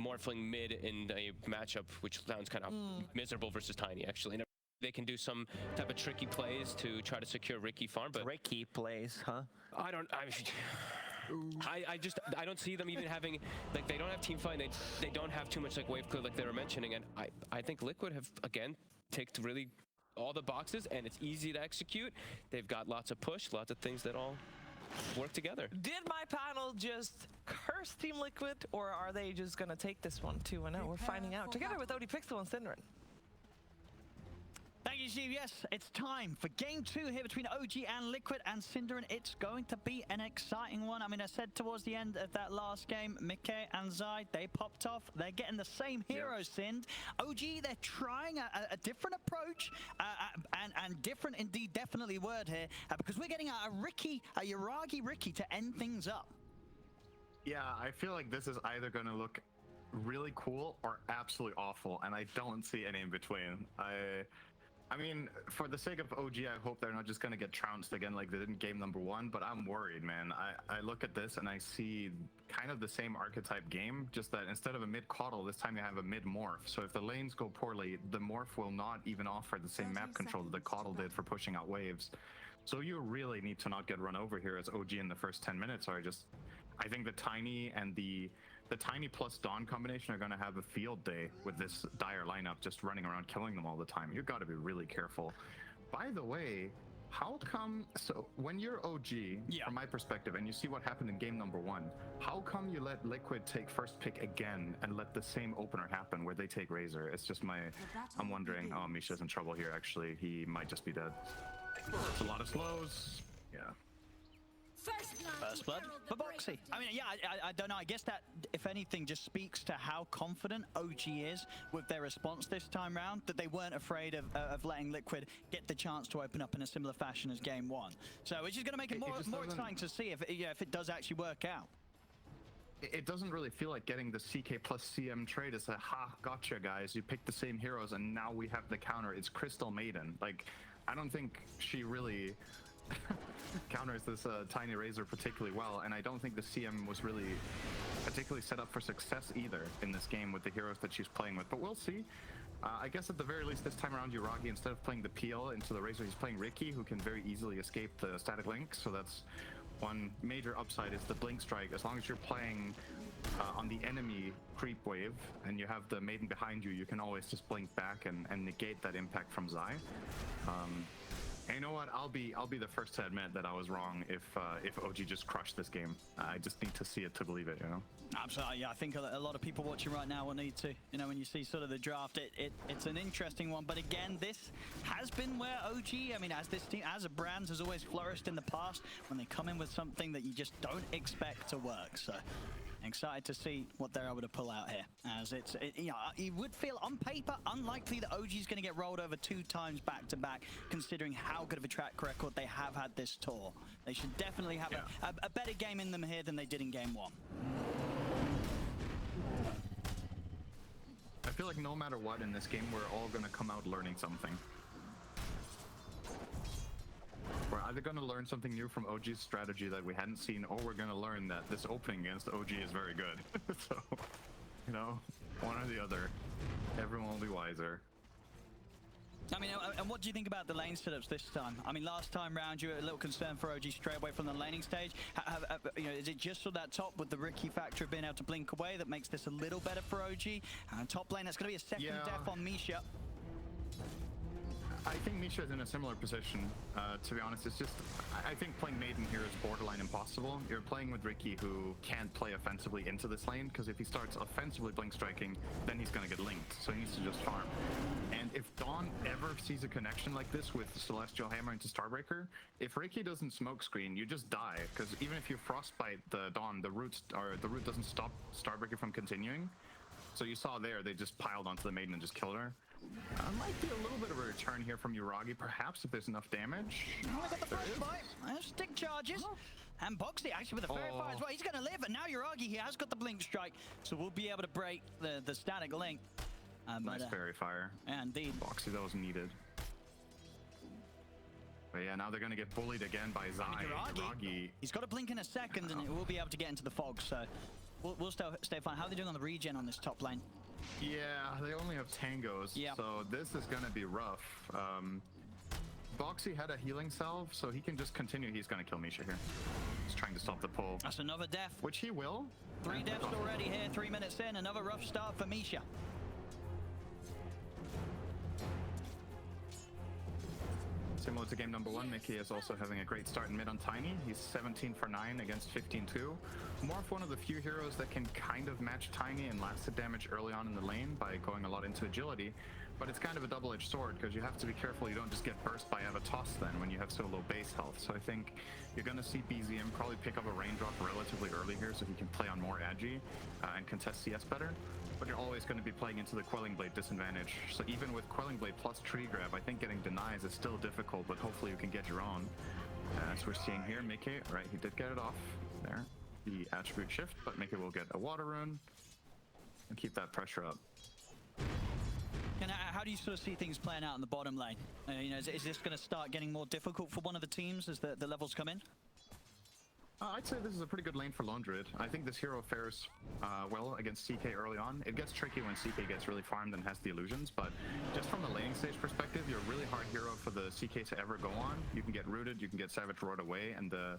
morphling mid in a matchup, which sounds kind of miserable versus Tiny, actually. They can do some type of tricky plays to try to secure Ricky farm, but tricky plays, huh? I don't see them even having, like, they don't have team fight, they don't have too much like wave clear like they were mentioning, and I think Liquid have again ticked really all the boxes, and it's easy to execute. They've got lots of push, lots of things that all work together. Did my panel just curse Team Liquid, or are they just gonna take this one 2-0? We're finding out together with ODPixel and Synderen. Thank you, Steve. Yes, it's time for game 2 here between OG and Liquid and Synderen. It's going to be an exciting one. I mean, I said towards the end of that last game, Mike and Zai, they popped off. They're getting the same heroes, Synd. OG, they're trying a different approach, and different indeed, definitely word here, because we're getting a Yuragi Ricky to end things up. Yeah, I feel like this is either going to look really cool or absolutely awful, and I don't see any in between. I mean, for the sake of OG, I hope they're not just going to get trounced again like they did in game number 1, but I'm worried, man. I look at this and I see kind of the same archetype game, just that instead of a mid-coddle, this time you have a mid-morph. So if the lanes go poorly, the morph will not even offer the same map control that the coddle did for pushing out waves. So you really need to not get run over here as OG in the first 10 minutes, or I think the Tiny and the Tiny plus Dawn combination are going to have a field day with this dire lineup just running around killing them all the time. You've got to be really careful. By the way, how come, so when you're OG, from my perspective, and you see what happened in game number 1, how come you let Liquid take first pick again and let the same opener happen where they take Razor? It's just I'm wondering, oh, Misha's in trouble here, actually. He might just be dead. It's a lot of slows. Yeah. First blood for Boxy. I mean, yeah, I don't know. I guess that, if anything, just speaks to how confident OG is with their response this time round, that they weren't afraid of letting Liquid get the chance to open up in a similar fashion as game 1. So which is going to make it more exciting to see if it does actually work out. It doesn't really feel like getting the CK plus CM trade. It's a, gotcha, guys. You picked the same heroes, and now we have the counter. It's Crystal Maiden. Like, I don't think she really counters this Tiny Razor particularly well, and I don't think the CM was really particularly set up for success either in this game with the heroes that she's playing with, but we'll see. I guess at the very least this time around, Yuragi, instead of playing the PL into the Razor, he's playing Ricky, who can very easily escape the static link, so that's one major upside is the blink strike. As long as you're playing on the enemy creep wave and you have the Maiden behind you, you can always just blink back and negate that impact from Zai. And you know what? I'll be the first to admit that I was wrong if OG just crushed this game. I just need to see it to believe it, you know? Absolutely, yeah. I think a lot of people watching right now will need to, you know, when you see sort of the draft, it's an interesting one. But again, this has been where OG, I mean, as this team, as a brand, has always flourished in the past when they come in with something that you just don't expect to work. So excited to see what they're able to pull out here. As you know, you would feel on paper unlikely that OG is going to get rolled over 2 times back to back, considering how good of a track record they have had this tour. They should definitely have a better game in them here than they did in game 1. I feel like no matter what in this game, we're all going to come out learning something. We're either going to learn something new from OG's strategy that we hadn't seen, or we're going to learn that this opening against OG is very good. So, you know, one or the other. Everyone will be wiser. I mean, and what do you think about the lane setups this time? I mean, last time round you were a little concerned for OG straight away from the laning stage. You know, is it just for that top with the Ricky factor of being able to blink away that makes this a little better for OG? And top lane, that's going to be a second death on Misha. I think Misha is in a similar position, to be honest. It's just, I think playing Maiden here is borderline impossible. You're playing with Ricky, who can't play offensively into this lane, because if he starts offensively blink striking, then he's going to get linked, so he needs to just farm. And if Dawn ever sees a connection like this with Celestial Hammer into Starbreaker, if Ricky doesn't smoke screen, you just die, because even if you frostbite the Dawn, the root doesn't stop Starbreaker from continuing. So you saw there, they just piled onto the Maiden and just killed her. Might be a little bit of a return here from Yuragi, perhaps, if there's enough damage. Oh, I got the first bite. Stick charges. And Boxy actually with the fairy fire as well. He's going to live, and now Yuragi, he has got the blink strike, so we'll be able to break the static link. Nice fairy fire. Yeah, indeed. Boxy, that was needed. But yeah, now they're going to get bullied again by Zai. Yuragi, he's got a blink in a second, and it will be able to get into the fog, so We'll stay fine. How are they doing on the regen on this top lane? Yeah, they only have tangos, Yeah. so this is gonna be rough. Boxy had a healing salve, so he can just continue. He's gonna kill Misha here. He's trying to stop the pull, That's another death. which he will. 3 deaths already here, 3 minutes in. Another rough start for Misha. Similar to game number 1, Mickey is also having a great start in mid on Tiny. He's 17 for 9 against 15-2. Morph, one of the few heroes that can kind of match Tiny and lasted damage early on in the lane by going a lot into agility. But it's kind of a double-edged sword because you have to be careful you don't just get burst by Avatos then when you have so low base health. So I think you're going to see BZM probably pick up a raindrop relatively early here so he can play on more agi and contest CS better. But you're always going to be playing into the Quelling Blade disadvantage. So even with Quelling Blade plus tree grab, I think getting denies is still difficult, but hopefully you can get your own. As we're seeing here, Mickey, right, he did get it off there. The attribute shift, but Mickey will get a water rune and keep that pressure up. And how do you sort of see things playing out in the bottom lane? You know, is this going to start getting more difficult for one of the teams as the levels come in? I'd say this is a pretty good lane for Lone Druid. I think this hero fares well against CK early on. It gets tricky when CK gets really farmed and has the illusions, but just from the laning stage perspective, you're a really hard hero for the CK to ever go on. You can get rooted, you can get Savage Roared away, and the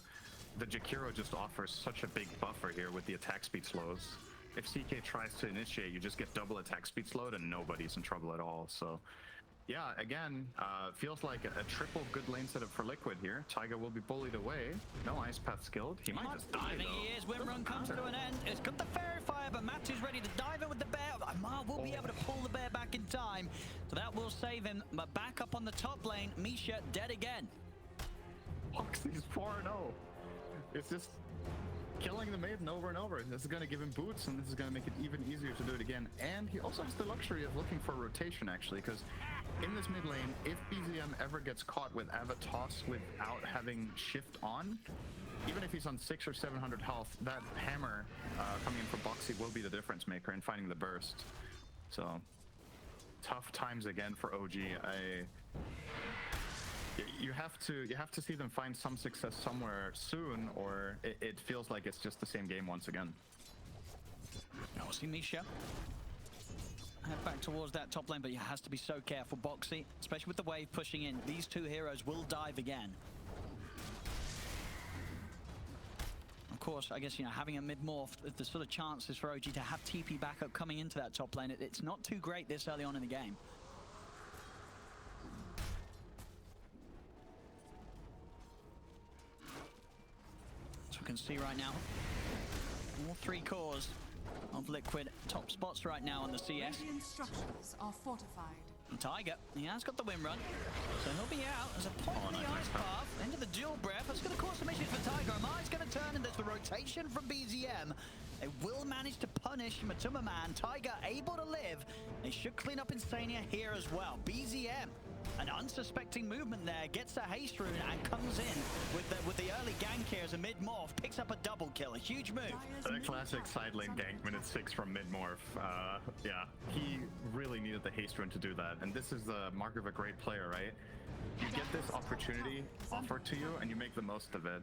Jakiro just offers such a big buffer here with the attack speed slows. If CK tries to initiate, you just get double attack speed slowed and nobody's in trouble at all. So yeah, again, feels like a triple good lane setup for Liquid here. Taiga will be bullied away. No Ice Path skilled. He might just die, I think though. he is. Windrun comes to an end. It's got the Fairy Fire, but Matthew's ready to dive in with the bear. Amar will be able to pull the bear back in time. So that will save him. But back up on the top lane, Misha dead again. Oxy's 4-0. It's just killing the maiden over and over. This is going to give him boots, and this is going to make it even easier to do it again. And he also has the luxury of looking for rotation, actually, because in this mid lane, if BZM ever gets caught with Avatos without having shift on, even if he's on 600 or 700 health, that hammer coming in from Boxy will be the difference maker in finding the burst. So, tough times again for OG. You have to see them find some success somewhere soon, or it feels like it's just the same game once again. Now we'll see Misha head back towards that top lane, but he has to be so careful. Boxy, especially with the wave pushing in, these two heroes will dive again. Of course, I guess, you know, having a mid-morph, the sort of chances for OG to have TP backup coming into that top lane, it's not too great this early on in the game. As we can see right now, all 3 cores of Liquid top spots right now on the CS. Radiant structures are fortified. And Tiger, he has got the win run, so he'll be out as a point in the ice path into the dual breath. That's going to cause some issues for Tiger. Amar's going to turn, and there's the rotation from BZM. They will manage to punish Matuma Man. Tiger able to live. They should clean up Insania here as well. BZM, an unsuspecting movement there, gets a haste rune and comes in with the early gank here as a mid-morph, picks up a double kill, a huge move. The classic side lane gank minute 6 from mid-morph. Yeah, he really needed the haste rune to do that, and this is the mark of a great player, right? You get this opportunity offered to you and you make the most of it.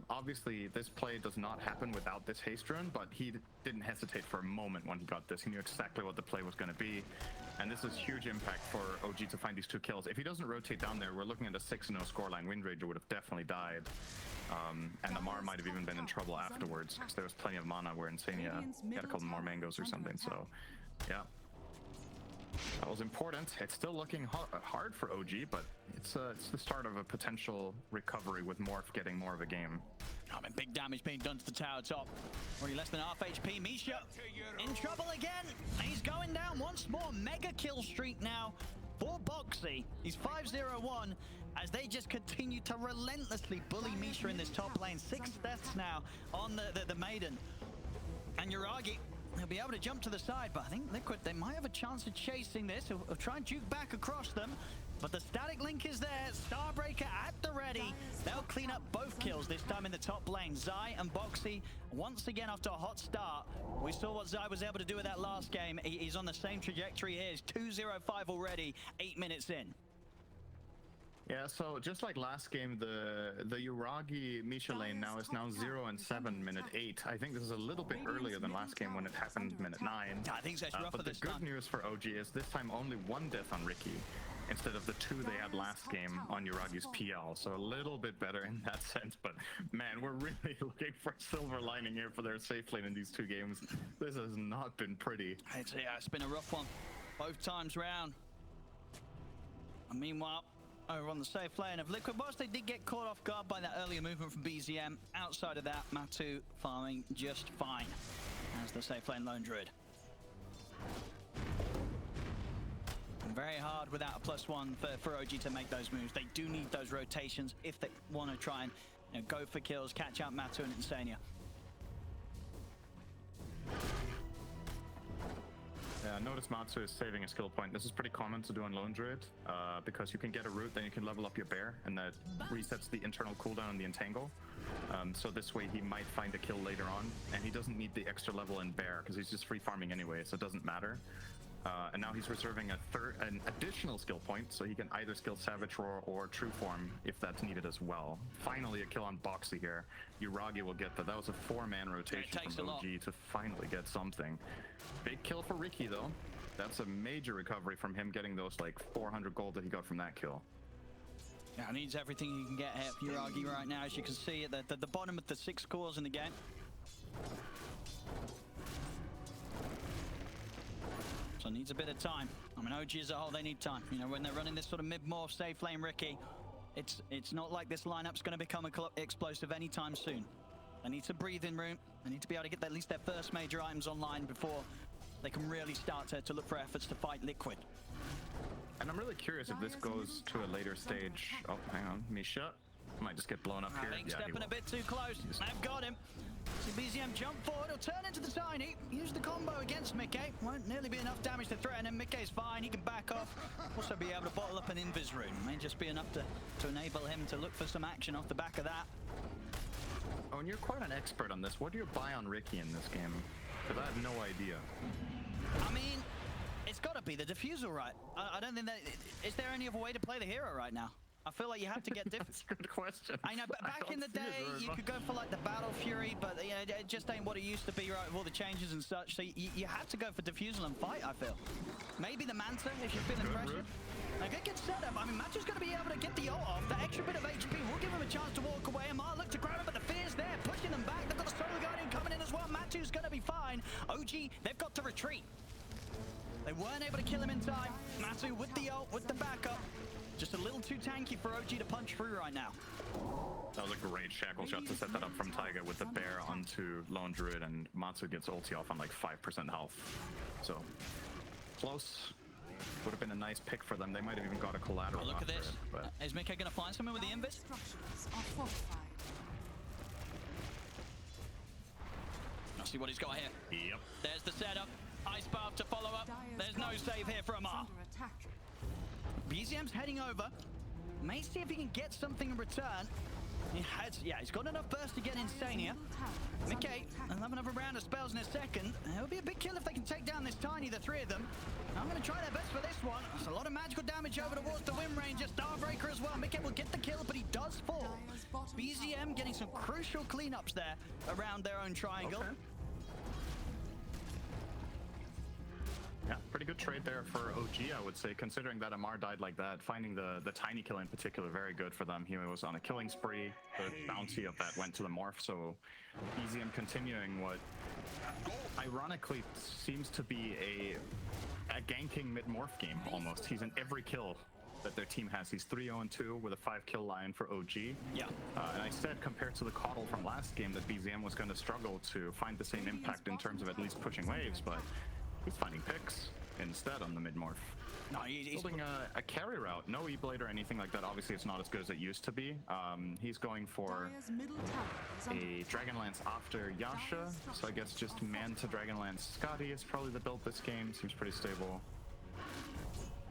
Obviously, this play does not happen without this haste rune, but he didn't hesitate for a moment when he got this. He knew exactly what the play was going to be, and this is huge impact for OG to find these 2 kills. If he doesn't rotate down there, we're looking at a 6-0 scoreline. Windranger would have definitely died, and Amar might have even been in trouble afterwards, because there was plenty of mana where Insania got a couple more mangoes or something, so yeah. That was important. It's still looking hard for OG, but it's the start of a potential recovery with Morph getting more of a game. I mean, big damage being done to the tower top. Already less than half HP. Misha in trouble again. He's going down once more. Mega kill streak now for Boxy. He's 5-0-1 as they just continue to relentlessly bully Misha in this top lane. 6 deaths now on the Maiden. And Yuragi, he'll be able to jump to the side, but I think Liquid, they might have a chance of chasing this. He'll try and juke back across them, but the static link is there. Starbreaker at the ready. They'll clean up both kills, this time in the top lane. Zai and Boxy, once again after a hot start. We saw what Zai was able to do with that last game. He's on the same trajectory here. He's 2-0-5 already, 8 minutes in. Yeah, so just like last game, the Uragi Misha lane now is now 0 and 7, minute 8. I think this is a little bit earlier than last game when it happened minute 9. I think that's rougher But the this good time. news for OG is this time only 1 death on Ricky instead of the 2 they had last game on Uragi's PL. So a little bit better in that sense. But man, we're really looking for a silver lining here for their safe lane in these 2 games. This has not been pretty. It's been a rough one, both times round. And meanwhile, over on the safe lane of Liquid, whilst they did get caught off guard by that earlier movement from BZM, outside of that, Matu farming just fine as the safe lane Lone Druid. And very hard without a +1 for OG to make those moves. They do need those rotations if they want to try and go for kills, catch out Matu and Insania. Yeah, notice Matsu is saving a skill point. This is pretty common to do on Lone Druid, because you can get a root, then you can level up your bear, and that resets the internal cooldown on the entangle. So this way he might find a kill later on, and he doesn't need the extra level in bear, because he's just free farming anyway, so it doesn't matter. And now he's reserving an additional skill point, so he can either skill Savage Roar or True Form if that's needed as well. Finally a kill on Boxy here. Uragi will get that. That was a 4-man rotation from OG to finally get something. Big kill for Ricky though. That's a major recovery from him getting those like 400 gold that he got from that kill. Yeah, needs everything you can get here, Uragi, right now. As you can see at the bottom of the 6 cores in the game. So needs a bit of time. I mean, OG as a whole, they need time. You know, when they're running this sort of mid-morph safe lane Ricky, it's not like this lineup's going to become explosive anytime soon. They need some breathing room. They need to be able to get at least their first major items online before they can really start to look for efforts to fight Liquid. And I'm really curious if this goes to a later stage. Oh, hang on, Misha might just get blown up here. I think stepping a bit too close. They've got him. See BZM jump forward, he'll turn into the Tiny, use the combo against Mickey. Won't nearly be enough damage to threaten him. Mickey's fine, he can back off. Also be able to bottle up an Invis rune. May just be enough to enable him to look for some action off the back of that. Oh, and you're quite an expert on this. What do you buy on Ricky in this game? Because I have no idea. I mean, it's got to be the diffusal, right? I don't think that... Is there any other way to play the hero right now? I feel like you have to get different. That's a good question. I know, but back in the day, you could go for like the Battle Fury, but you know, it just ain't what it used to be, right, with all the changes and such. So you have to go for Diffusal and fight, I feel. Maybe the Manta, if you're feeling pressure. Like, it gets set up. I mean, Matu's going to be able to get the ult off. That extra bit of HP will give him a chance to walk away. Amar look to grab him, but the fear's there, pushing them back. They've got the Solar Guardian coming in as well. Matu's going to be fine. OG, they've got to retreat. They weren't able to kill him in time. Matu with the ult, with the backup. Just a little too tanky for OG to punch through right now. That was a great shackle shot to set that up from Taiga with the bear onto Lone Druid, and Matsu gets ulti off on like 5% health. So, close. Would have been a nice pick for them. They might have even got a collateral. Oh, look at this. It, but... Is Mickey going to find someone with the Invis? Structures are fortified. Let's see what he's got here. Yep. There's the setup. Ice Bath to follow up. There's no save here for Amar. Under attack. BZM's heading over. May see if he can get something in return. He has, yeah, he's got enough burst to get Insania. Mickey, and have another round of spells in a second. It would be a big kill if they can take down this Tiny, the 3 of them. I'm going to try their best for this one. There's a lot of magical damage over towards the Wind Ranger. Starbreaker as well. Mickey will get the kill, but he does fall. BZM getting some crucial cleanups there around their own triangle. Okay. Yeah, pretty good trade there for OG, I would say, considering that Amar died like that. Finding the Tiny kill in particular, very good for them. He was on a killing spree. The bounty of that went to the morph, so BZM continuing what ironically seems to be a ganking mid-morph game, almost. He's in every kill that their team has. He's 3-0-2 with a 5-kill line for OG. Yeah. And I said, compared to the Coddle from last game, that BZM was going to struggle to find the same impact in terms of at least pushing waves, but he's finding picks instead on the mid-morph. No, he's building a carry route. No E-Blade or anything like that. Obviously, it's not as good as it used to be. He's going for a Dragonlance after Yasha. So I guess just man to Dragonlance Scotty is probably the build this game. Seems pretty stable.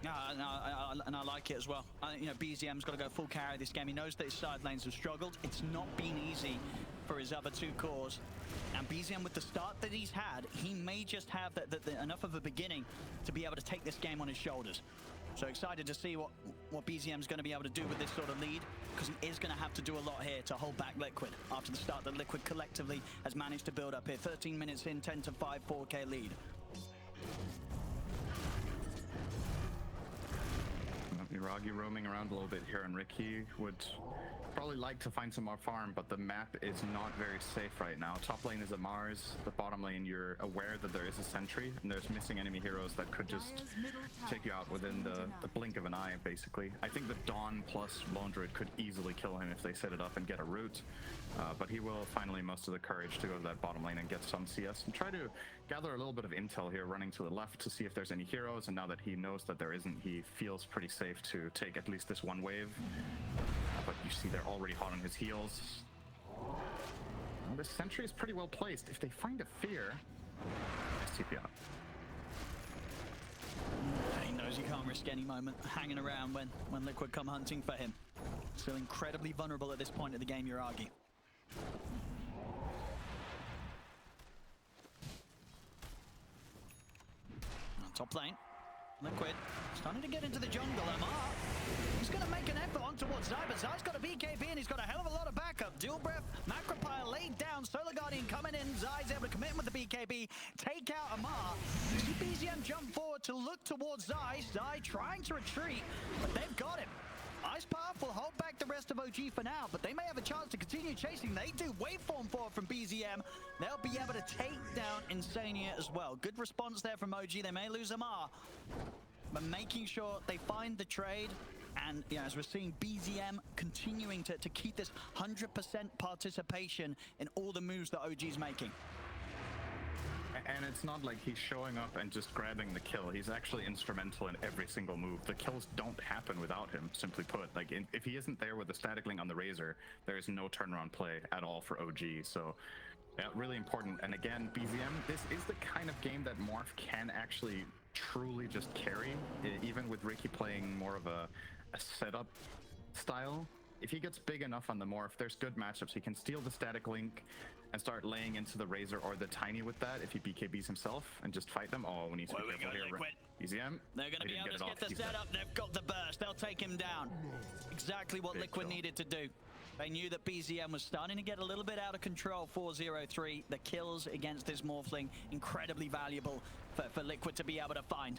And I like it as well. You know, BZM's got to go full carry this game. He knows that his side lanes have struggled. It's not been easy for his other 2 cores. And BZM, with the start that he's had, he may just have enough of a beginning to be able to take this game on his shoulders. So excited to see what BZM's going to be able to do with this sort of lead, because he is going to have to do a lot here to hold back Liquid after the start that Liquid collectively has managed to build up here. 13 minutes in, 10-5, 4K lead. Iragi roaming around a little bit here, and Ricky would probably like to find some more farm, but the map is not very safe right now. Top lane is a Mars, the bottom lane you're aware that there is a sentry, and there's missing enemy heroes that could just take you out within the blink of an eye, basically. I think the Dawn plus Lone Druid could easily kill him if they set it up and get a root, but he will finally muster the courage to go to that bottom lane and get some CS and try to gather a little bit of intel here, running to the left to see if there's any heroes, and now that he knows that there isn't, he feels pretty safe to take at least this one wave. But you see they're already hot on his heels. Well, this sentry is pretty well placed. If they find a fear, nice TP out. He knows he can't risk any moment hanging around when Liquid come hunting for him. Still incredibly vulnerable at this point of the game, Yuragi. On top lane, Liquid starting to get into the jungle. Amar, he's going to make an effort on towards Zai, but Zai's got a BKB and he's got a hell of a lot of backup. Dual breath, Macropile laid down, Solar Guardian coming in. Zai's able to commit with the BKB, take out Amar. You see BZM jump forward to look towards Zai. Zai trying to retreat, but they've got him. Ice Path will hold back the rest of OG for now, but they may have a chance to continue chasing. They do waveform forward from BZM. They'll be able to take down Insania as well. Good response there from OG. They may lose Amar, but making sure they find the trade. And yeah, as we're seeing BZM continuing to keep this 100% participation in all the moves that OG's making. And it's not like he's showing up and just grabbing the kill. He's actually instrumental in every single move. The kills don't happen without him, simply put. Like, if he isn't there with the static link on the Razor, there is no turnaround play at all for OG. So, yeah, really important. And again, BZM, this is the kind of game that Morph can actually truly just carry, even with Ricky playing more of a setup style. If he gets big enough on the Morph, there's good matchups. He can steal the static link and start laying into the Razor or the Tiny with that if he BKBs himself and just fight them. Oh, we need to be careful here. BZM. They're going to be able to get the setup. They've got the burst. They'll take him down. Exactly what Liquid needed to do. They knew that BZM was starting to get a little bit out of control. 4-0-3. The kills against this Morphling, incredibly valuable for Liquid to be able to find.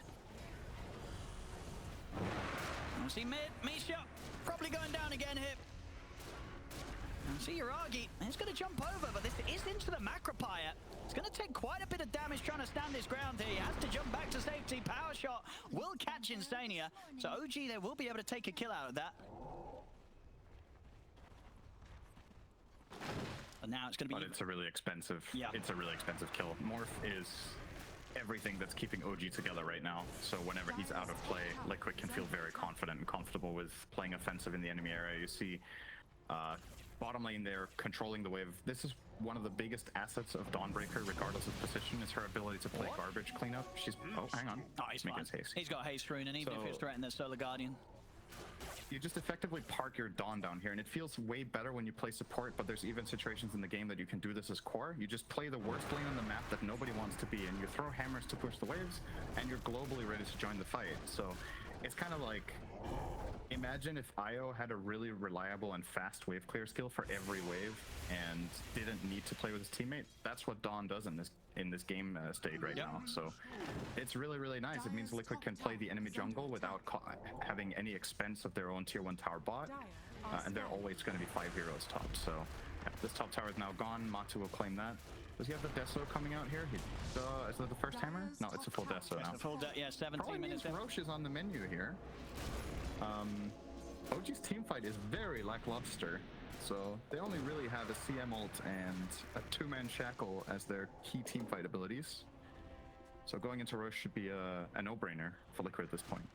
See mid, Misha, probably going down again here. See Yuragi, he's going to jump over, but this is into the Macropire. It's going to take quite a bit of damage trying to stand his ground here. He has to jump back to safety. Power shot will catch Insania. So OG, they will be able to take a kill out of that. But now it's going to be... But it's a really expensive, it's a really expensive kill. Morph is everything that's keeping OG together right now. So whenever he's out of play, Liquid can feel very confident and comfortable with playing offensive in the enemy area. You see bottom lane there controlling the wave. This is one of the biggest assets of Dawnbreaker, regardless of position, is her ability to play garbage cleanup. She's... Oh, hang on. Oh, he's making his haste. He's got haste rune, and even if he's threatened the Solar Guardian. You just effectively park your Dawn down here, and it feels way better when you play support, but there's even situations in the game that you can do this as core. You just play the worst lane on the map that nobody wants to be in. You throw hammers to push the waves, and you're globally ready to join the fight. So it's kind of like, imagine if Io had a really reliable and fast wave clear skill for every wave and didn't need to play with his teammate. That's what Dawn does in this game state right now. So it's really, really nice. It means Liquid can play the enemy jungle without having any expense of their own tier 1 tower bot, and they're always going to be 5 heroes top. So yeah, this top tower is now gone. Matu will claim that. Does he have the Deso coming out here? Is that the first hammer? No, it's a full Deso now. Full yeah, 17 minutes. Roche is on the menu here. OG's teamfight is very lackluster, so they only really have a CM ult and a 2-man shackle as their key teamfight abilities. So going into Roche should be a no-brainer for Liquid at this point.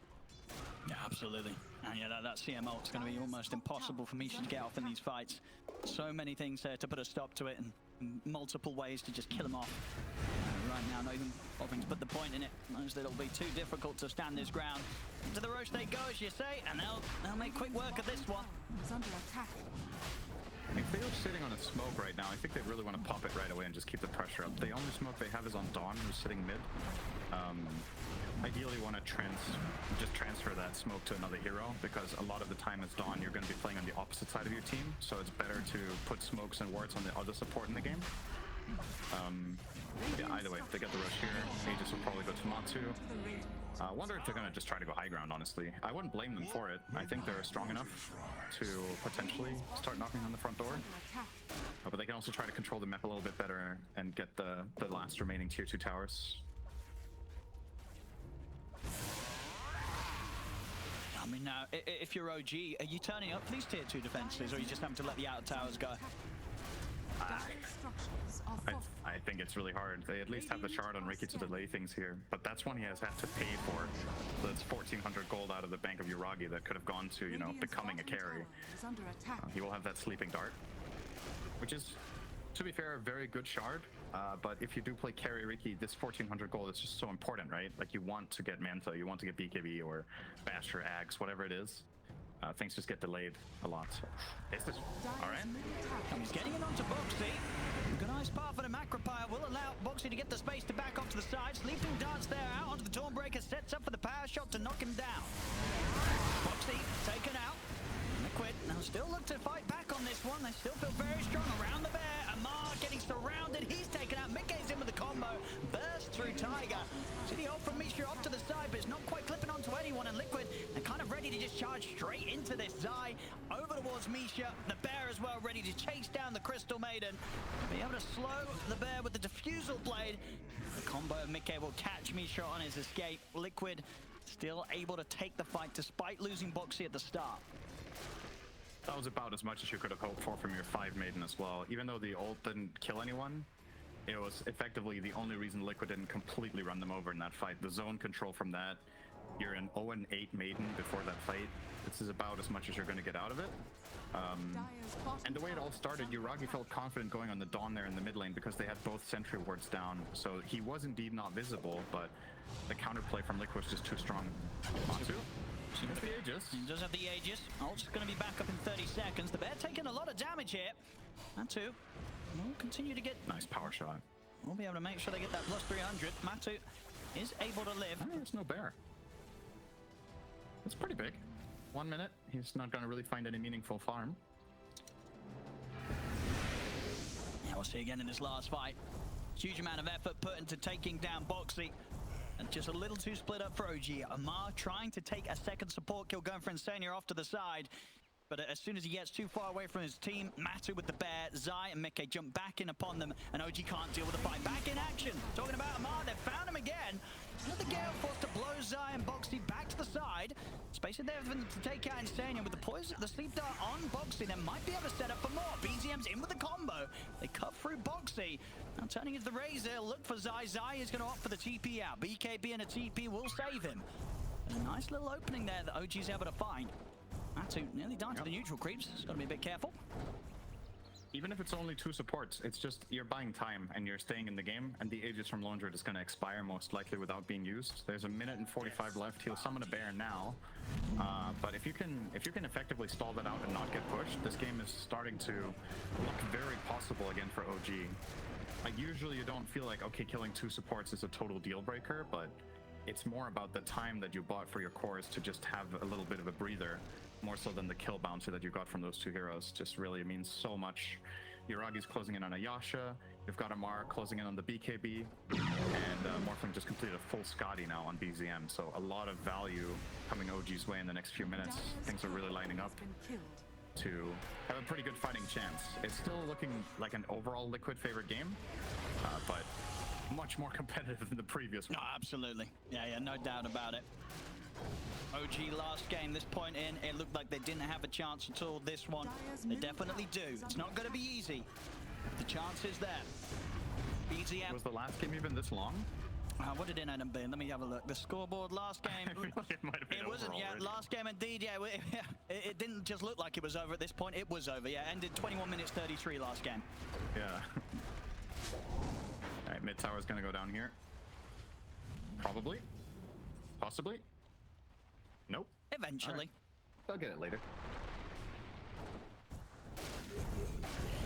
Yeah, absolutely. And yeah, that CM ult's going to be almost impossible for Misha to get off in these fights. So many things there to put a stop to it, and multiple ways to just kill him off. Right now, not even bothering to put the point in it. Knows that it'll be too difficult to stand his ground. Into the Roche they go, as you say, and they'll make quick work of this one. It's under attack. If they were sitting on a smoke right now, I think they really want to pop it right away and just keep the pressure up. The only smoke they have is on Dawn, who's sitting mid. ideally want to just transfer that smoke to another hero, because a lot of the time as Dawn, you're going to be playing on the opposite side of your team, so it's better to put smokes and wards on the other support in the game. Yeah, either way, if they get the rush here, Aegis will probably go to Matu. I wonder if they're going to just try to go high ground, honestly. I wouldn't blame them for it. I think they're strong enough to potentially start knocking on the front door. But they can also try to control the map a little bit better and get the last remaining tier 2 towers. I mean, now, if you're OG, are you turning up for these tier 2 defenses, or are you just having to let the outer towers go? I think it's really hard. They at least have the shard on Ricky to delay things here, but that's one he has had to pay for. So that's 1,400 gold out of the bank of Yuragi that could have gone to, you know, becoming a carry. He will have that sleeping dart, which is, to be fair, a very good shard. But if you do play carry Ricky, this 1,400 gold is just so important, right? Like, you want to get Manta, you want to get BKB or Basher, Axe, whatever it is. Things just get delayed a lot. So this is all right. And he's getting it onto Boxy. Good nice path for the Macropire will allow Boxy to get the space to back off to the side. Sleeping darts there out onto the Dawnbreaker, sets up for the power shot to knock him down. Boxy taken out. Liquid now still look to fight back on this one. They still feel very strong around the bear. Amar getting surrounded. He's taken out. Mickey's in with the combo. Burst through Tiger. See the ult from Misha off to the side, but it's not quite clipping onto anyone. And Liquid are kind of ready to just charge straight into this. Zai over towards Misha. The bear as well, ready to chase down the Crystal Maiden. Be able to slow the bear with the Diffusal Blade. The combo of Mickey will catch Misha on his escape. Liquid still able to take the fight despite losing Boxy at the start. That was about as much as you could have hoped for from your 5 Maiden as well. Even though the ult didn't kill anyone, it was effectively the only reason Liquid didn't completely run them over in that fight. The zone control from that, you're an 0-8 Maiden before that fight. This is about as much as you're going to get out of it. And the way it all started, Yuragi felt confident going on the Dawn there in the mid lane because they had both sentry wards down. So he was indeed not visible, but the counterplay from Liquid was just too strong. Matu. She has the Aegis. He does have the Aegis. Ult's going to be back up in 30 seconds. The bear taking a lot of damage here. Matu will continue to get... Nice power shot. We'll be able to make sure they get that plus 300. Matu is able to live. I mean, it's no bear. It's pretty big. 1 minute. He's not going to really find any meaningful farm. Yeah, we'll see again in this last fight. Huge amount of effort put into taking down Boxy. And just a little too split up for OG. Amar trying to take a second support kill, going for Insania off to the side. But as soon as he gets too far away from his team, Matu with the bear, Zai and Mickey jump back in upon them, and OG can't deal with the fight. Back in action. Talking about Amar, they've found him again. Another Gale forced to blow Zai and Boxy back to the side. Space is there for them to take out Insania with the poison, the sleep dart on Boxy. They might be able to set up for more. BZM's in with the combo. They cut through Boxy. Now turning into the Razor, look for Zai. Zai is going to opt for the TP out. BKB and a TP will save him. And a nice little opening there that OG's able to find. Matu nearly down to the neutral creeps. It's got to be a bit careful. Even if it's only 2 supports, it's just you're buying time and you're staying in the game, and the Aegis from Lone Druid is going to expire most likely without being used. There's 1 minute and 45 left. He'll summon a bear now, but if you can effectively stall that out and not get pushed, this game is starting to look very possible again for OG. Like, usually you don't feel like, okay, killing 2 supports is a total deal breaker, but it's more about the time that you bought for your cores to just have a little bit of a breather, more so than the kill bounty that you got from those 2 heroes. Just really means so much. Yuragi's closing in on Ayasha. You've got Amar closing in on the BKB, and Morphling just completed a full Scotty now on BZM. So a lot of value coming OG's way in the next few minutes. Things are really lining up to have a pretty good fighting chance. It's still looking like an overall Liquid favorite game, but much more competitive than the previous one. No, absolutely. Yeah, no doubt about it. OG last game, this point in, it looked like they didn't have a chance at all. This one, they definitely do. It's not going to be easy. The chance is there. BZM. Was the last game even this long? What did it end up being? Let me have a look. The scoreboard last game. I feel like it might have been It wasn't, over yeah. already. Last game indeed, yeah. It didn't just look like it was over at this point. It was over, yeah. Ended 21 minutes 33 last game. Yeah. All right, mid tower is going to go down here. Probably. Possibly. Nope. Eventually. Right. They'll get it later.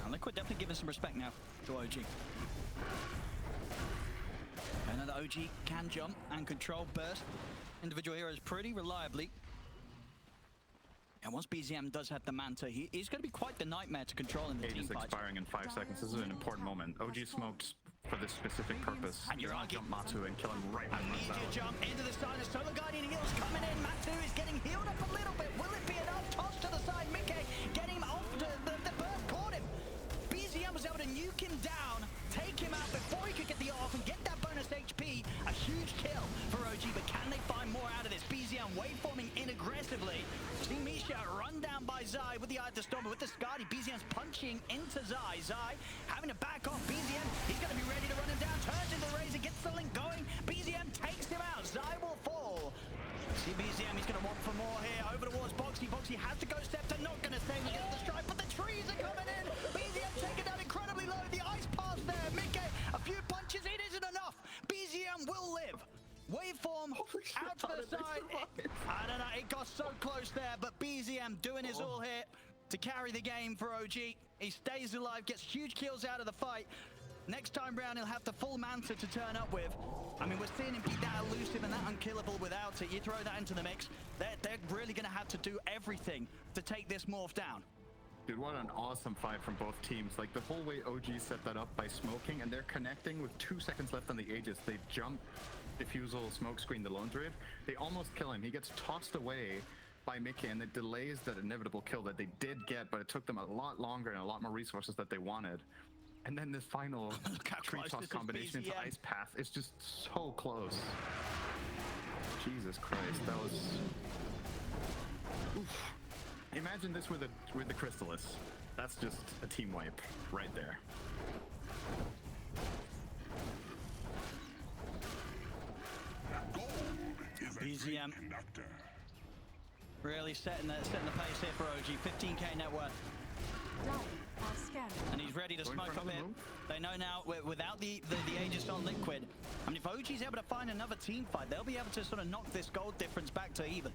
Now, Liquid definitely giving some respect now to OG. I know that OG can jump and control burst individual heroes pretty reliably. And once BZM does have the Manta, he's going to be quite the nightmare to control in the Age team is fights. expiring in 5 seconds. This is an important moment. OG smoked for this specific purpose. And you're gonna jump Matu and kill him right when he runs Immediate out. jump into the side. The Solar Guardian heals coming in. Matu is getting healed up a little bit. Will it be enough? Toss to the side. Mickey getting him off. The burst caught him. BZM was able to nuke him down, take him out before he could get the off and get that bonus HP. A huge kill for OG, but can they find more out of this? BZM waveforming in aggressively. Team Misha run down by Zai with the Eye of the Storm, but with the Skadi, BZM's punching into Zai. Zai having to back off BZM. He's going to be ready to run him down. Turns into the Razor, gets the link going. BZM takes him out. Zai will fall. See BZM, he's going to want for more here. Over towards Boxy. Boxy has to go step to, not going to save him against the strike, but the trees are coming in. BZM taken down incredibly low. The ice pass there. Mickey, a few punches. It isn't enough. BZM will live. Waveform out to the side. I don't know, it got so close there, but BZM doing his all here to carry the game for OG. He stays alive, gets huge kills out of the fight. Next time round, he'll have the full Manta to turn up with. I mean, we're seeing him be that elusive and that unkillable without it. You throw that into the mix, they're really going to have to do everything to take this morph down. Dude, what an awesome fight from both teams. Like, the whole way OG set that up by smoking, and they're connecting with 2 seconds left on the Aegis. They jump, diffusal, smoke screen the lone druid. They almost kill him. He gets tossed away by Mickey, and it delays that inevitable kill that they did get, but it took them a lot longer and a lot more resources that they wanted. And then this final tree toss combination into Ice Path is just so close. Jesus Christ, that was... Oof. Imagine this with the Crystallis. That's just a team wipe right there. BZM really setting the pace here for OG. 15k net worth. And he's ready to smoke up in. They know now, without the Aegis on Liquid, I mean, if OG's able to find another team fight, they'll be able to sort of knock this gold difference back to even.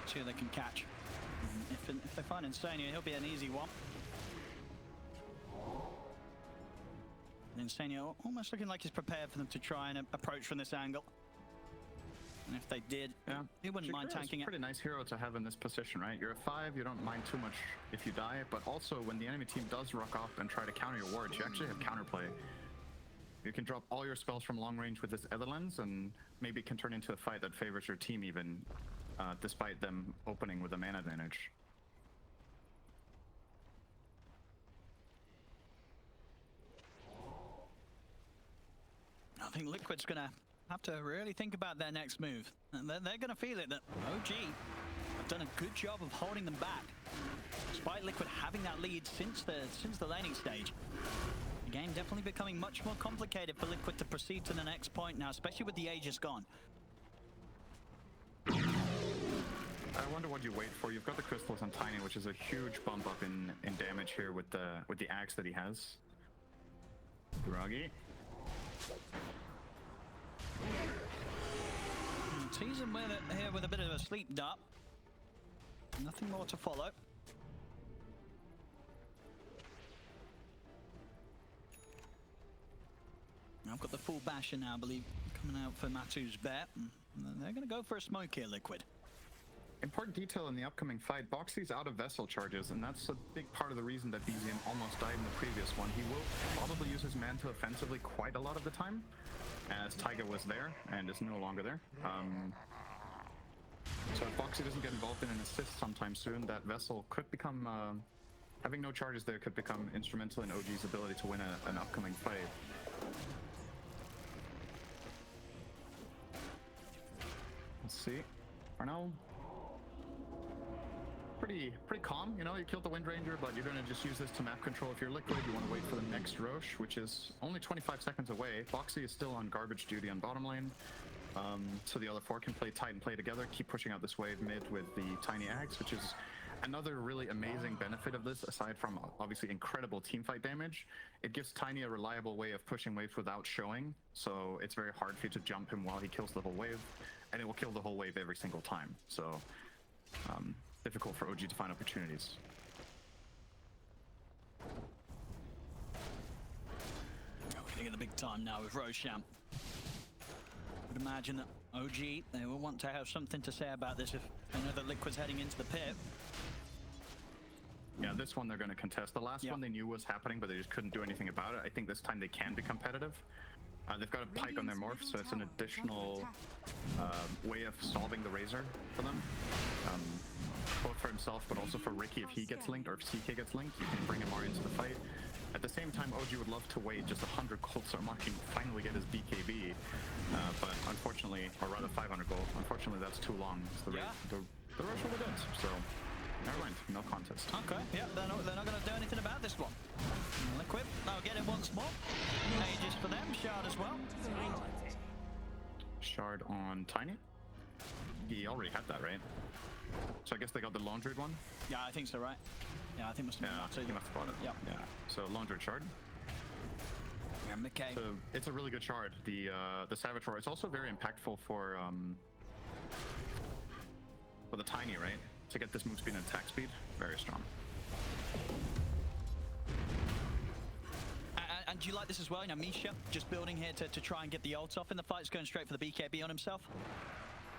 See who they can catch. If they find Insania, he'll be an easy one. Insania almost looking like he's prepared for them to try and approach from this angle. And if they did, he wouldn't mind tanking it. Pretty nice hero to have in this position, right? You're a 5, you don't mind too much if you die, but also when the enemy team does ruck up and try to counter your wards, you actually have counterplay. You can drop all your spells from long range with this Ether Lens, and maybe it can turn into a fight that favors your team even, despite them opening with a mana advantage. I think Liquid's gonna have to really think about their next move. And they're gonna feel it that OG have done a good job of holding them back. Despite Liquid having that lead since the laning stage. The game definitely becoming much more complicated for Liquid to proceed to the next point now, especially with the Aegis gone. I wonder what you wait for. You've got the Crystals on Tiny, which is a huge bump up in damage here with the axe that he has. Groggy. Tease him with it here with a bit of a sleep dart. Nothing more to follow. I've got the full basher now, I believe, coming out for Matu's bet. And they're going to go for a smoke here, Liquid. Important detail in the upcoming fight, Boxy's out of Vessel charges, and that's a big part of the reason that BZM almost died in the previous one. He will probably use his Manta offensively quite a lot of the time, as Taiga was there and is no longer there. So if Boxy doesn't get involved in an assist sometime soon, that Vessel could become, having no charges there could become instrumental in OG's ability to win an upcoming fight. Let's see. For now, pretty calm, you know, you killed the Wind Ranger, but you're gonna just use this to map control if you're Liquid. You want to wait for the next Roche, which is only 25 seconds away. Boxy is still on garbage duty on bottom lane, so the other 4 can play tight and play together, keep pushing out this wave mid with the Tiny Axe, which is another really amazing benefit of this, aside from obviously incredible teamfight damage. It gives Tiny a reliable way of pushing waves without showing, so it's very hard for you to jump him while he kills the whole wave, and it will kill the whole wave every single time. So difficult for OG to find opportunities. time now with Roshan. Would imagine that OG, they will want to have something to say about this if they know that Liquid's heading into the pit. Yeah, this one they're going to contest. The last one they knew was happening, but they just couldn't do anything about it. I think this time they can be competitive. They've got a pike on their morph, so it's an additional way of solving the Razor for them. Both for himself, but also for Ricky if he gets linked, or if CK gets linked, you can bring Amar into the fight. At the same time, OG would love to wait just 100 gold so Amar can finally get his BKB, but unfortunately, or rather 500 gold, unfortunately that's too long. It's the rush of the goods, so never mind, no contest. Okay, yeah, they're not going to do anything about this one. Liquid, they'll get it once more. Ages for them, Shard as well. Shard on Tiny? He already had that, right? So I guess they got the laundry one? Yeah, I think so, right? Yeah, I think must have been that too. He must have bought it. Yep. Yeah. So laundry shard. Yeah, McKay. So it's a really good shard. The Savitar. It's also very impactful for the Tiny, right? To get this move speed and attack speed, very strong. And do you like this as well? You know, Misha just building here to try and get the ult off in the fight. He's going straight for the BKB on himself.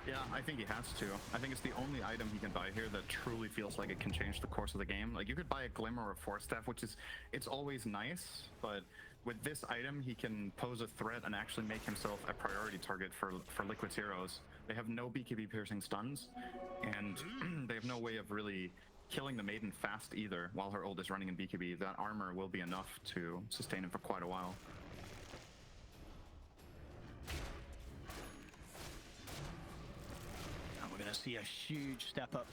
Yeah, I think he has to. I think it's the only item he can buy here that truly feels like it can change the course of the game. Like, you could buy a Glimmer or a Force Staff, which is, it's always nice, but with this item, he can pose a threat and actually make himself a priority target for Liquid's heroes. They have no BKB piercing stuns, and they have no way of really killing the Maiden fast either while her ult is running in BKB. That armor will be enough to sustain him for quite a while. See a huge step up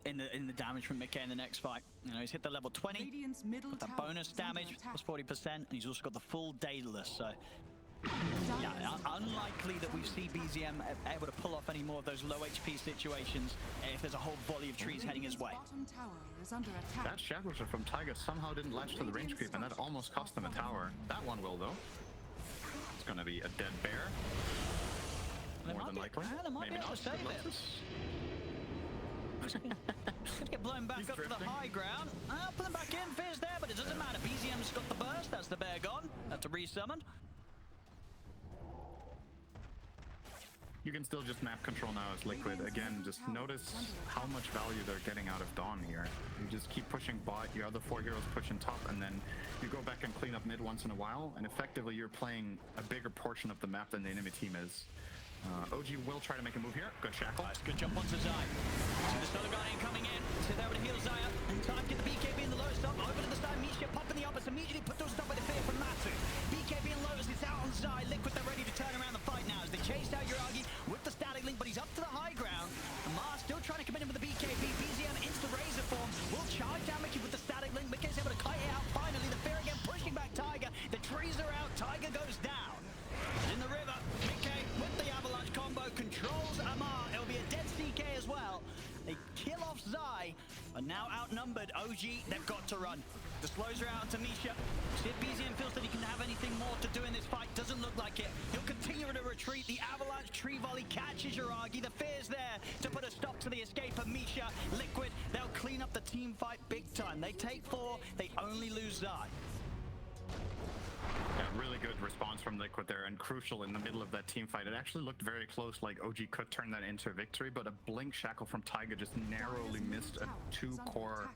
in the damage from Mickey in the next fight. You know, he's hit the level 20, but that bonus damage was 40%, and he's also got the full Daedalus, so yeah, unlikely that we see BZM able to pull off any more of those low HP situations if there's a whole volley of trees heading his way. That Shadow Shot from Taiga somehow didn't latch to the range creep, and that almost cost them a tower. That one will, though. It's gonna be a dead bear. More than likely. Maybe not. Gonna get blown back up to the high ground. Put them back in. Fear's there, but it doesn't matter. BZM's got the burst. That's the bear gone. That's a resummon. You can still just map control now as Liquid. Again, just notice how much value they're getting out of Dawn here. You just keep pushing bot, your other 4 heroes pushing top, and then you go back and clean up mid once in a while, and effectively you're playing a bigger portion of the map than the enemy team is. OG will try to make a move here. Good shackle. Nice, good jump onto Zai. See the Solar Guardian coming in. So there to heal Zaya. In time, get the BKB in the Lotus up. Over to the side, Misha popping the opposite. Immediately put those stuff by the fear from Matsu. BKB and Lotus is out on Zai. Liquid, they're ready to turn around the fight now as they chased out Yuragi with the static link, but he's up to the high ground. Amar still trying to come in with the BKB. BZM into the Razor form. Will charge down Mickey with the static link. Mickey's able to kite it out finally. The fear again pushing back Tiger. The trees are out. Tiger goes down. In the river, Mickey with the avalanche combo controls Amar. It'll be a dead CK as well. They kill off Zai, but now outnumbered. OG, they've got to run. The slows are out to Misha. See if BZM feels that he can have anything more to do in this fight. Doesn't look like it. He'll continue to retreat. The avalanche tree volley catches Yuragi. The fear's there to put a stop to the escape of Misha. Liquid, they'll clean up the team fight big time. They take 4, they only lose Zai. Yeah, really good response from Liquid there, and crucial in the middle of that team fight. It actually looked very close, like OG could turn that into a victory, but a blink shackle from Taiga just narrowly missed a 2-core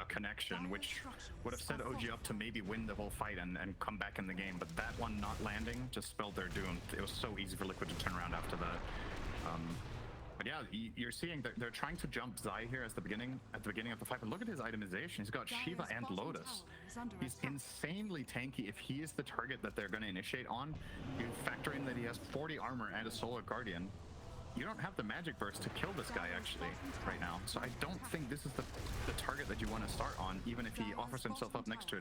connection, which would have set OG up to maybe win the whole fight and come back in the game. But that one not landing just spelled their doom. It was so easy for Liquid to turn around after that. But yeah, you're seeing that they're trying to jump Zai here at the beginning of the fight. But look at his itemization. He's got Shiva and Lotus. He's insanely tanky. If he is the target that they're going to initiate on, you factor in that he has 40 armor and a Solar Guardian. You don't have the magic burst to kill this guy actually right now. So I don't think this is the target that you want to start on, even if he offers himself up next to a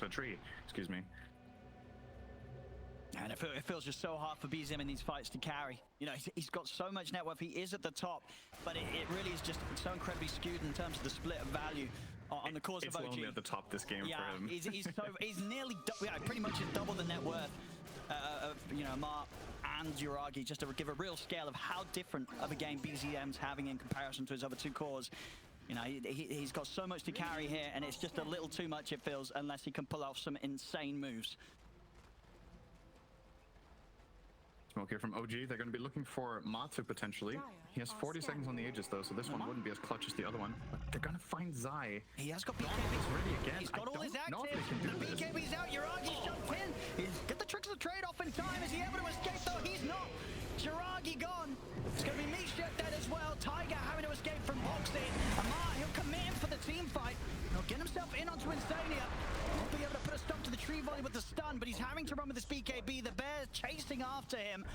tree. Excuse me. And it feels just so hard for BZM in these fights to carry. You know, he's got so much net worth. He is at the top, but it really is just so incredibly skewed in terms of the split of value on the cause of OG. It's lonely at the top this game for him. he's nearly pretty much double the net worth of Amar and Yuragi, just to give a real scale of how different of a game BZM's having in comparison to his other 2 cores. You know, he's got so much to carry here, and it's just a little too much, it feels, unless he can pull off some insane moves. smoke here from OG. They're going to be looking for Matu potentially. He has 40 seconds on the Aegis though, so this one wouldn't be as clutch as the other one. But they're going to find Zai. He has got He's BKB. ready again. He's got all his I don't know if active. they can do The this. BKB's out. Yuragi's jumped in. He's got the tricks of the trade-off in time. Is he able to escape though? He's not. Jiragi gone. It's going to be Misha dead as well. Tiger having to escape from boxing. Amar, he'll come in for the team fight. He'll get himself in onto Insania. Won't be able to put a stop to the tree volley with the stun, but he's having to run with this BKB. The Bears chasing after him.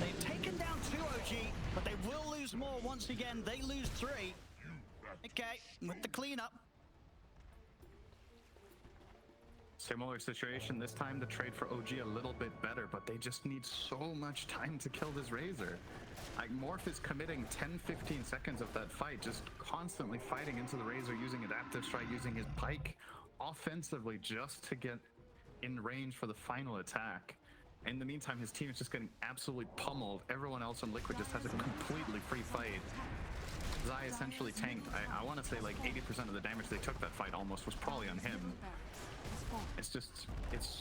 They've taken down 2 OG, but they will lose more once again. They lose 3. Okay, with the cleanup. Similar situation this time. The trade for OG a little bit better, but they just need so much time to kill this Razor. Like Morph is committing 10-15 seconds of that fight, just constantly fighting into the Razor, using adaptive strike, using his pike offensively just to get in range for the final attack. In the meantime, his team is just getting absolutely pummeled. Everyone else on Liquid just has a completely free fight. Zai essentially tanked. I want to say like 80% of the damage they took that fight almost was probably on him. It's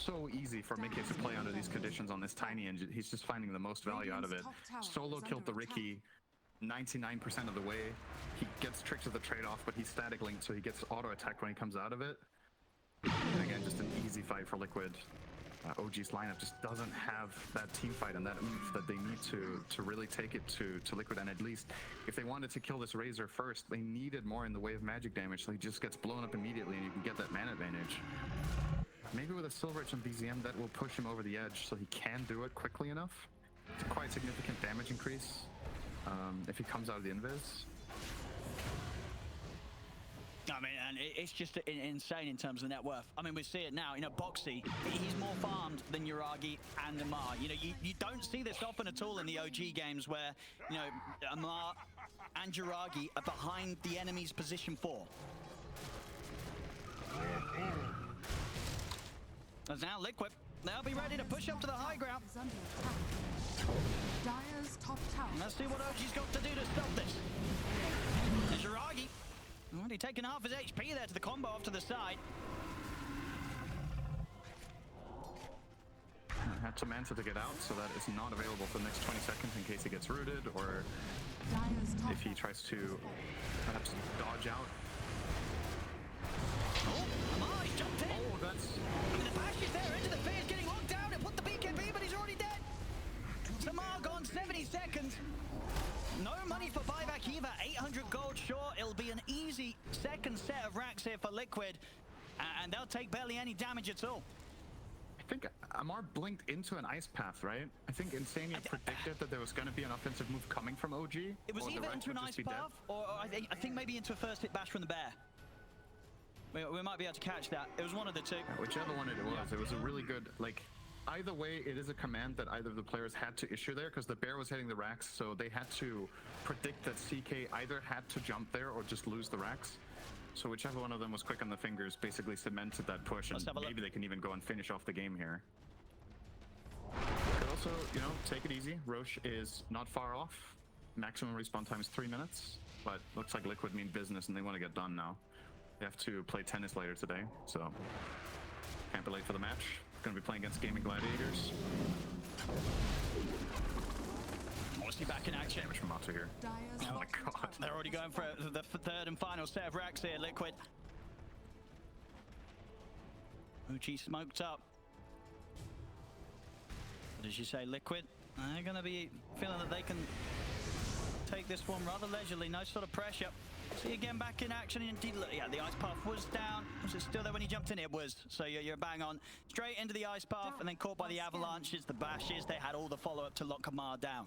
so easy for Mickey to play under these conditions on this tiny engine. He's just finding the most value out of it. Solo killed the Riki 99% of the way. He gets tricks of the trade-off, but he's static linked, so he gets auto attack when he comes out of it. And again, just an easy fight for Liquid. OG's lineup just doesn't have that team fight and that oomph that they need to really take it to Liquid. And at least if they wanted to kill this Razor first, they needed more in the way of magic damage, so he just gets blown up immediately and you can get that mana advantage. Maybe with a Silver Edge on BZM, that will push him over the edge so he can do it quickly enough. It's a quite significant damage increase if he comes out of the invis. I mean, and it's just insane in terms of net worth. I mean, we see it now. You know, Boxy, he's more farmed than Yuragi and Amar. You know, you don't see this often at all in the OG games where, you know, Amar and Yuragi are behind the enemy's position 4. As now Liquid, they'll be ready to push up to the high ground. Dire's top tower. Let's see what OG's got to do to stop this. There's Yuragi. Already taking half his HP there to the combo off to the side. Had to Manta to get out, so that is not available for the next 20 seconds in case he gets rooted, or if he tries to perhaps dodge out. Oh, Amar, he's jumped in. Oh, that's... I mean, the bash is there, into the phase, getting locked down. It put the BKB, but he's already dead. Samar gone 70 seconds. No money for buyback either. 800 gold short. It'll be an easy second set of racks here for Liquid, and they'll take barely any damage at all. I think Amar blinked into an ice path, right? I think Insania predicted that there was going to be an offensive move coming from OG. It was either into an ice path, or I think maybe into a first hit bash from the bear. We might be able to catch that. It was one of the two. Yeah, whichever one it was, it was a really good, like, either way, it is a command that either of the players had to issue there, because the bear was hitting the racks, so they had to predict that CK either had to jump there or just lose the racks. So whichever one of them was quick on the fingers basically cemented that push, and maybe they can even go and finish off the game here. Could also, you know, take it easy. Roche is not far off. Maximum respawn time is 3 minutes, but looks like Liquid mean business and they want to get done now. They have to play tennis later today, so can't be late for the match. Going to be playing against Gaming Gladiators. Mostly back in action. Damage from Matu here. Oh my god. They're already going for the third and final set of racks here, Liquid. Uchi smoked up. What did you say, Liquid? They're going to be feeling that they can take this one rather leisurely, no sort of pressure. See again back in action. Indeed, yeah, the ice path was down. Was it still there when he jumped in? It was. So you're bang on. Straight into the ice path and then caught by the avalanches, the bashes. They had all the follow-up to lock Amar down.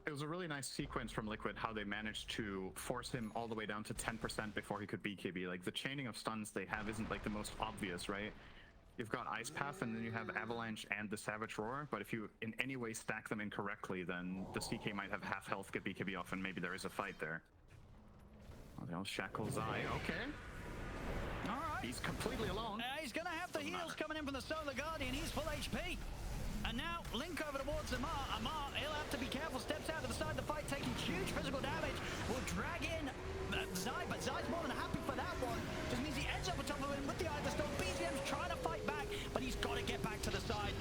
It was a really nice sequence from Liquid, how they managed to force him all the way down to 10% before he could BKB. Like, the chaining of stuns they have isn't like the most obvious, right? You've got Ice Path and then you have Avalanche and the Savage Roar, but if you in any way stack them incorrectly, then the CK might have half health, get BKB off, and maybe there is a fight there. Oh, they'll shackle Zai. Okay. Alright. He's completely alone. He's gonna have the heals coming in from the Solar Guardian. He's full HP. And now Link over towards Amar. Amar, he'll have to be careful. Steps out to the side of the fight, taking huge physical damage. Will drag in Zai, but Zai's more than happy for that one. Just means he ends up on top of him with the Eye of the Storm. BZM's trying to fight back, but he's got to get back to the side.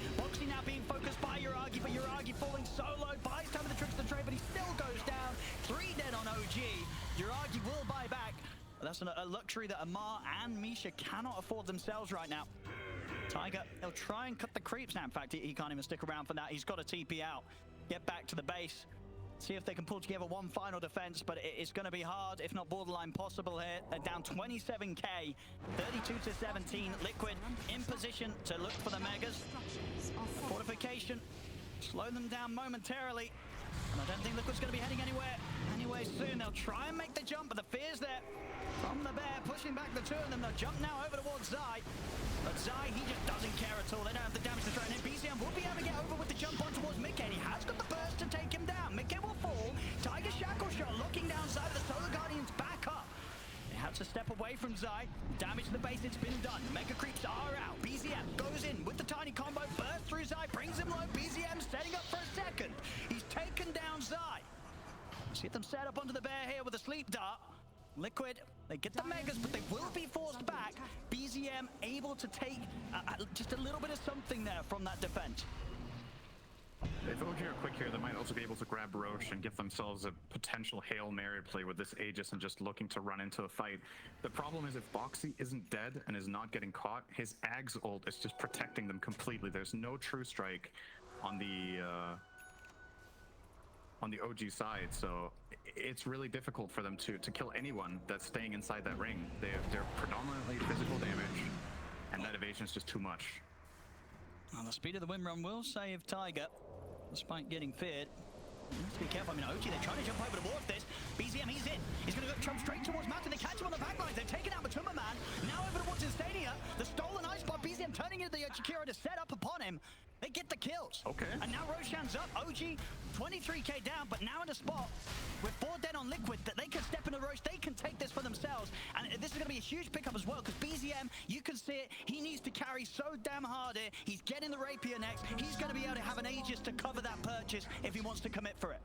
That's a luxury that Amar and Misha cannot afford themselves right now. Tiger, he'll try and cut the creeps now. In fact, he can't even stick around for that. He's got to TP out, get back to the base, see if they can pull together one final defense, but it's going to be hard, if not borderline possible here. They're down 27k, 32 to 17. Liquid in position to look for the megas. Structures are Fortification, slow them down momentarily. And I don't think Liquid's going to be heading anywhere soon. They'll try and make the jump, but the fear's there from the bear, pushing back the two of them. They'll jump now over towards Zai. But Zai, he just doesn't care at all. They don't have the damage to throw in. BCM will be able to get over with the jump on towards Mickey. He has got the burst to take him down. Mickey will fall. Tiger Shackle Shot locking down Zai. The Solar Guardians back up. They had to step away from Zai. Damage to the base, it's been done. Mega creeps are out. BZM goes in with the tiny combo. Burst through Zai, brings him low. BZM setting up for a second. He's taken down Zai. See them set up onto the bear here with a sleep dart. Liquid, they get the megas, but they will be forced back. BZM able to take just a little bit of something there from that defense. If OG are quick here, they might also be able to grab Roche and give themselves a potential Hail Mary play with this Aegis and just looking to run into a fight. The problem is if Boxy isn't dead and is not getting caught, his Ags ult is just protecting them completely. There's no true strike on the OG side, so it's really difficult for them to kill anyone that's staying inside that ring. They're predominantly physical damage, and that evasion is just too much. Well, the speed of the win run will save Tiger, despite getting feared. You have to be careful. I mean, OG, they're trying to jump over towards this. BZM, he's in. He's going to jump straight towards Mountain. They catch him on the backlines. They've taken out Matuma Man. Now over towards Instania. The stolen ice spot. BZM turning into the Chikira to set up upon him. They get the kills. Okay. And now Roshan's up. OG, 23k down, but now in a spot with 4 dead on Liquid that they can step into Roche. They can take this for themselves. And this is going to be a huge pickup as well, because BZM, you can see it. He needs to carry so damn hard here. He's getting the Rapier next. He's going to be able to have an Aegis to cover that purchase if he wants to commit for it.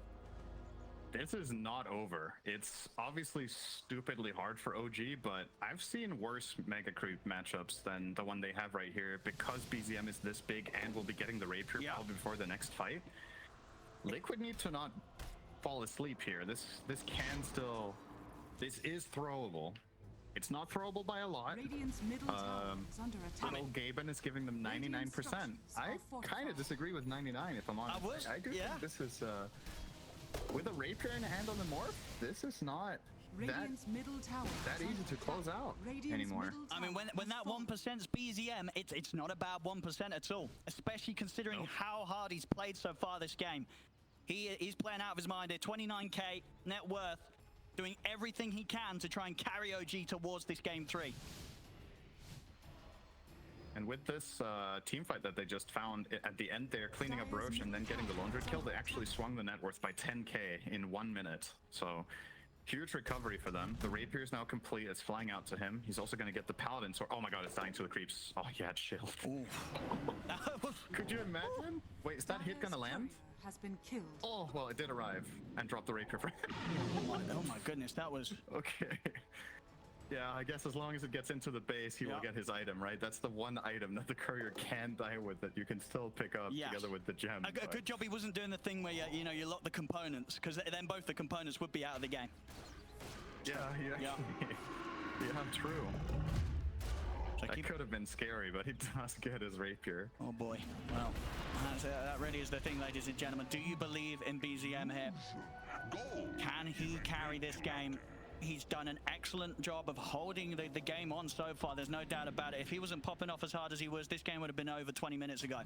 This is not over. It's obviously stupidly hard for OG, but I've seen worse Mega Creep matchups than the one they have right here because BZM is this big and will be getting the Rapier probably before the next fight. Liquid need to not fall asleep here. This is throwable. It's not throwable by a lot. Radiant's middle tower is under attack. Little Gaben is giving them 99%. I kind of disagree with 99 if I'm honest. I do think this is with a Rapier in hand on the morph, this is not Radiant's middle tower that easy to close out anymore. I mean, when that 1%'s BZM, it's not a bad 1% at all, especially considering how hard he's played so far this game. He's playing out of his mind here, 29k net worth, doing everything he can to try and carry OG towards this game 3. And with this team fight that they just found, at the end they're cleaning up Roche and then getting the laundry kill, they actually swung the net worth by 10k in 1 minute. So huge recovery for them. The Rapier is now complete. It's flying out to him. He's also going to get the Paladin sword. Oh my god, it's dying to the creeps. Oh yeah, it's shield. Could you imagine? Wait, is that hit going to land? Has been killed. Oh, well, it did arrive and dropped the Rapier for him. Oh my goodness, that was... Okay. Yeah, I guess as long as it gets into the base, he will get his item, right? That's the one item that the courier can die with that you can still pick up together with the gem. A good job he wasn't doing the thing where you lock the components, because then both the components would be out of the game. Yeah, yeah, true. So that could have been scary, but he does get his Rapier. Oh boy. Well, that really is the thing, ladies and gentlemen. Do you believe in BZM here? Can he carry this game? He's done an excellent job of holding the game on so far. There's no doubt about it. If he wasn't popping off as hard as he was, this game would have been over 20 minutes ago.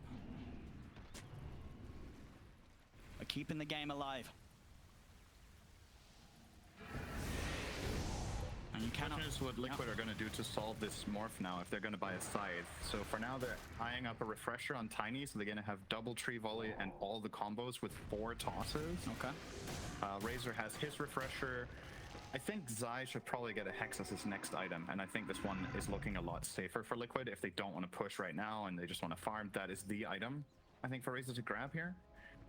But keeping the game alive. And you cannot... Is what Liquid are going to do to solve this morph now if they're going to buy a scythe. So for now, they're eyeing up a refresher on Tiny, so they're going to have double tree volley and all the combos with 4 tosses. Okay. Razor has his refresher. I think Zai should probably get a Hex as his next item, and I think this one is looking a lot safer for Liquid. If they don't want to push right now and they just want to farm, that is the item, I think, for Razor to grab here.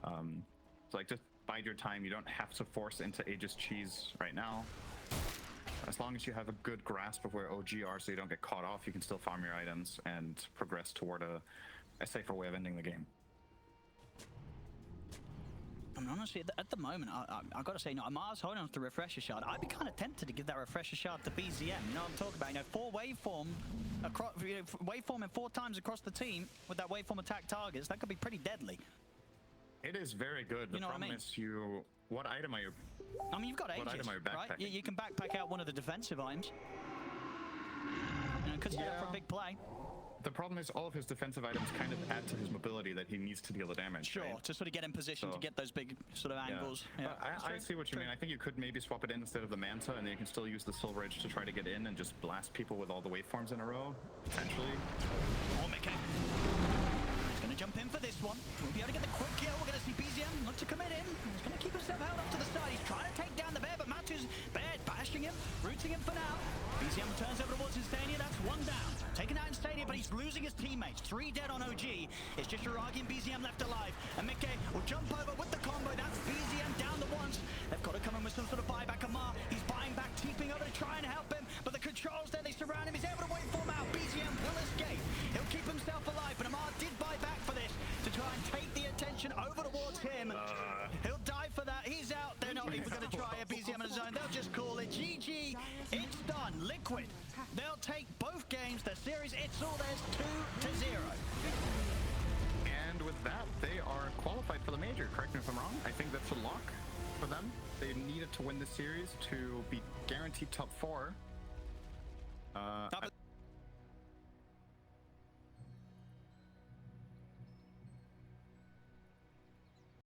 So like, just bide your time. You don't have to force into Aegis cheese right now. As long as you have a good grasp of where OG are so you don't get caught off, you can still farm your items and progress toward a safer way of ending the game. And honestly, at the moment, I've got to say, no, Amar's holding on to the refresher shard. I'd be kind of tempted to give that refresher shard to BZM. You know what I'm talking about? You know, 4 waveform across, waveforming 4 times across the team with that waveform attack targets. That could be pretty deadly. It is very good. The You know what I problem mean? is you. What item are you? I mean, you've got What ages, item are you right? backpacking? You can backpack out one of the defensive items. You know, could set up for a Yeah. big play. The problem is all of his defensive items kind of add to his mobility that he needs to deal the damage. Sure, right? to sort of get in position to So- get those big sort of angles. Yeah. I see what you mean. I think you could maybe swap it in instead of the Manta, and then you can still use the Silver Edge to try to get in and just blast people with all the waveforms in a row, potentially. Oh, Mickey. He's going to jump in for this one. We'll be able to get the quick kill. We're going to see BZM look to commit in. He's going to keep himself held up to the side. He's trying to take down the bear, but Matu's bear bashing him, rooting him for now. BZM turns over towards Instania. That's 1 down. Taken out Instania, but he's losing his teammates. 3 dead on OG. It's just Shiragi and BZM left alive. And Mickey will jump over with the combo. That's BZM down the ones. They've got to come in with some sort of buyback. Amar, he's buying back, TPing over to try and help him. But the controls there, they surround him. He's able to wait for him out. BZM will escape. He'll keep himself alive. But Amar did buy back for this to try and take the attention over towards him. He'll die for that. He's out. They're not even going to try a BZM in his zone. They'll just call it GG. It's done. Liquid. They'll take both games. The series, it's all theirs, 2-0. And with that, they are qualified for the major. Correct me if I'm wrong. I think that's a lock for them. They needed to win this series to be guaranteed top 4.